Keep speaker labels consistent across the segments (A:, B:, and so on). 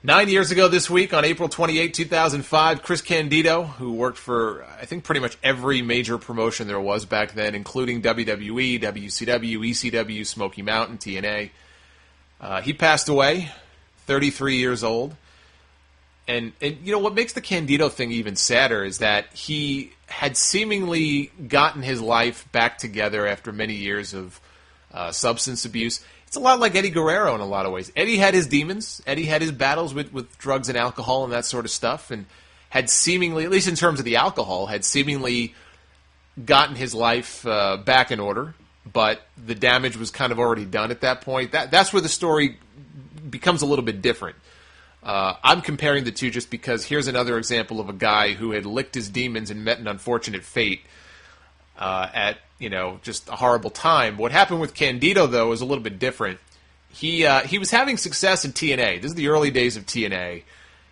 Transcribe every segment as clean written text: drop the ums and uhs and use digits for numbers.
A: 9 years ago this week, on April 28, 2005, Chris Candido, who worked for, I think, pretty much every major promotion there was back then, including WWE, WCW, ECW, Smoky Mountain, TNA, he passed away, 33 years old. And you know, what makes the Candido thing even sadder is that he had seemingly gotten his life back together after many years of substance abuse. It's a lot like Eddie Guerrero in a lot of ways. Eddie had his demons. Eddie had his battles with drugs and alcohol and that sort of stuff, and had seemingly, at least in terms of the alcohol, had seemingly gotten his life back in order, but the damage was kind of already done at that point. That's where the story becomes a little bit different. I'm comparing the two just because here's another example of a guy who had licked his demons and met an unfortunate fate at, just a horrible time. What happened with Candido, though, is a little bit different. He was having success in TNA. This is the early days of TNA.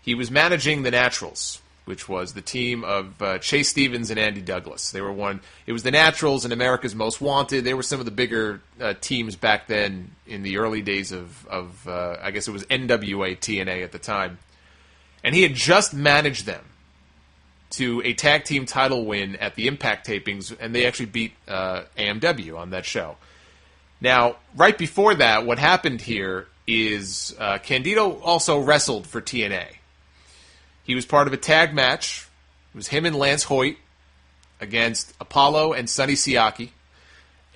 A: He was managing the Naturals, which was the team of Chase Stevens and Andy Douglas. They were one. It was the Naturals and America's Most Wanted. They were some of the bigger teams back then in the early days of I guess it was NWA TNA at the time. And he had just managed them to a tag team title win at the Impact tapings, and they actually beat AMW on that show. Now, right before that, what happened here is Candido also wrestled for TNA. He was part of a tag match. It was him and Lance Hoyt against Apollo and Sonny Siaki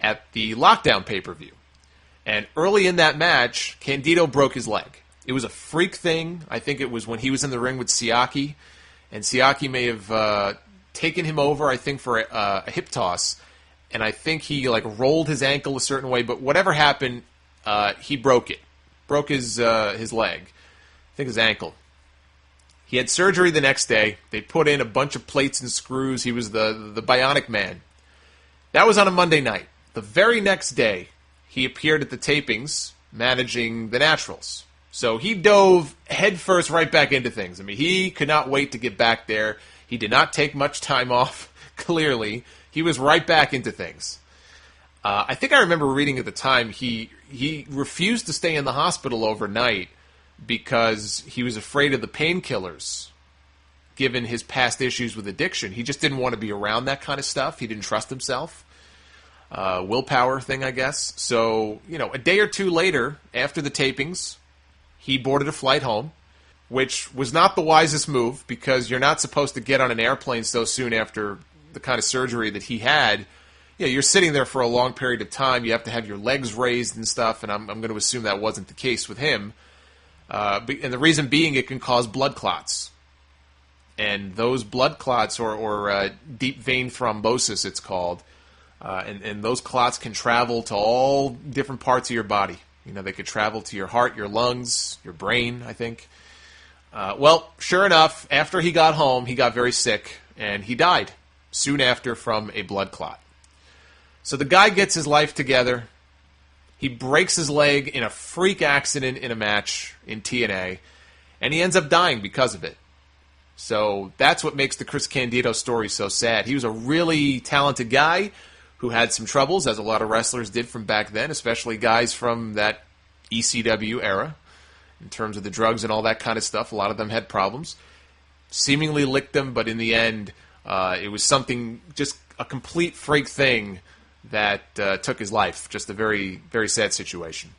A: at the Lockdown pay-per-view. And early in that match, Candido broke his leg. It was a freak thing. I think it was when he was in the ring with Siaki, and Siaki may have taken him over, I think, for a hip toss, and I think he rolled his ankle a certain way, but whatever happened, he broke it. Broke his leg. I think his ankle. He had surgery the next day. They put in a bunch of plates and screws. He was the Bionic Man. That was on a Monday night. The very next day, he appeared at the tapings managing the Naturals. So he dove headfirst right back into things. I mean, he could not wait to get back there. He did not take much time off, clearly. He was right back into things. I think I remember reading at the time he refused to stay in the hospital overnight because he was afraid of the painkillers, given his past issues with addiction. He just didn't want to be around that kind of stuff. He didn't trust himself. Willpower thing, I guess. So, a day or two later, after the tapings, he boarded a flight home, which was not the wisest move because you're not supposed to get on an airplane so soon after the kind of surgery that he had. You're sitting there for a long period of time. You have to have your legs raised and stuff, and I'm going to assume that wasn't the case with him. And the reason being, it can cause blood clots. And those blood clots, or deep vein thrombosis it's called, and those clots can travel to all different parts of your body. They could travel to your heart, your lungs, your brain, I think. Well, sure enough, after he got home, he got very sick, and he died soon after from a blood clot. So the guy gets his life together. He breaks his leg in a freak accident in a match in TNA, and he ends up dying because of it. So that's what makes the Chris Candido story so sad. He was a really talented guy who had some troubles, as a lot of wrestlers did from back then, especially guys from that ECW era, in terms of the drugs and all that kind of stuff. A lot of them had problems. Seemingly licked them, but in the end, it was something, just a complete freak thing that took his life. Just a very, very sad situation.